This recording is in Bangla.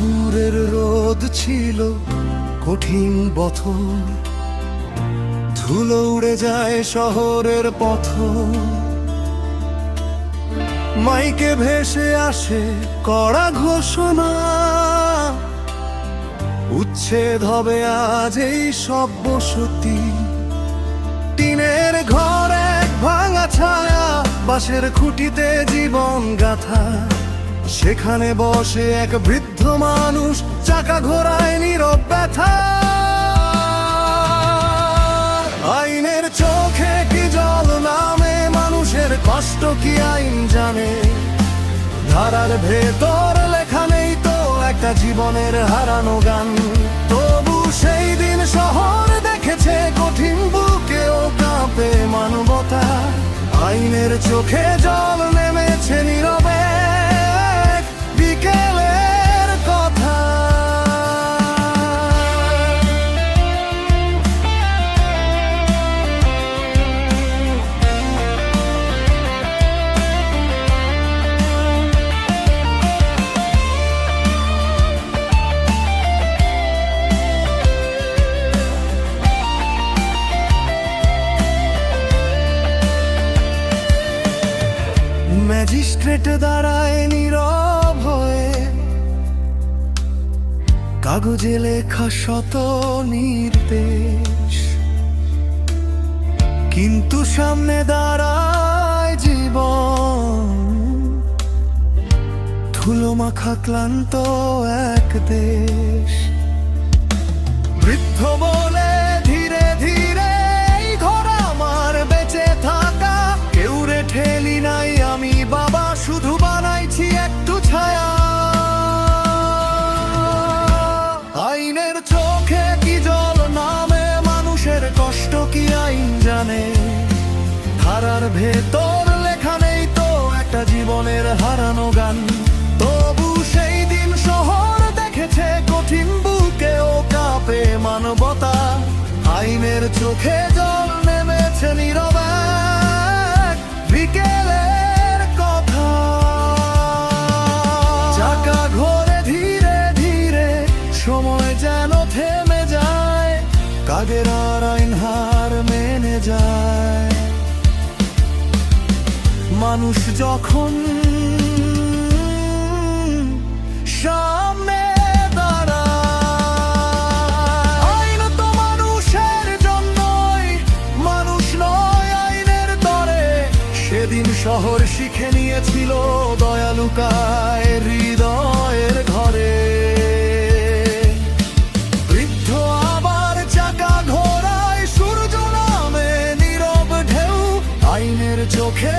দুপুরের রোদ ছিল কঠিন বথন, ধুলো উড়ে যায় শহরের পথ। মাইকে ভেসে আসে কড়া ঘোষণা, উচ্ছেদ হবে আজ এই সব বসতি। টিনের ঘর এক ভাঙা ছায়া, বাঁশের খুঁটিতে জীবন গাথা। সেখানে বসে এক বৃদ্ধ মানুষ, চাকা ঘোরায় নীরব ব্যথা। আইনের চোখে কি জল নামে, মানুষের কষ্ট কি আইন জানে? ধারার ভেতর লেখা নেই তো একটা জীবনের হারানো গান। তবু সেই দিন শহর দেখেছে কঠিন বুকেও কাঁপে মানবতা। আইনের চোখে জল নেমেছে নীরবে, বিকেলের কথা। ম্যাজিস্ট্রেট দাঁড়ায় নীরব হয়ে, কাগজে লেখা শত নির্দেশ। কিন্তু সামনে দাঁড়ায় জীবন, ধুলো মাখা ক্লান্ত এক দেশ। বৃদ্ধ বলে ধীরে ধীরে, এই ঘর আমার বেঁচে থাকা। কেউ রে ঠেলি নাই আমি বাবা, শুধু বানাইছি একটু ছায়া। আইনের চোখে কি জল নামে, মানুষের কষ্ট কি আইন জানে? ধারার ভেতর লেখা নেই তো একটা জীবনের হারানো গান। তবু সেই দিন শহর দেখেছে কঠিন বুকেও কাঁপে মানবতা। আইনের চোখে জল নেমেছে নীরবে, বিকেলের কথা। চাকা ঘোরে ধীরে ধীরে, সময় যেন থেমে যায়। কাগের আর আইন হার মেনে যায়। মানুষ যখন সামনে দাঁড়ায়, আইন তো মানুষের জন্যই, মানুষ নয় আইনের তরে। সেদিন শহর শিখে নিয়েছিল দয়া লুকায় হৃদয়ের ঘরে। বৃদ্ধ আবার চাকা ঘোরায়, সূর্য নামে নীরব ঢেউ। আইনের চোখে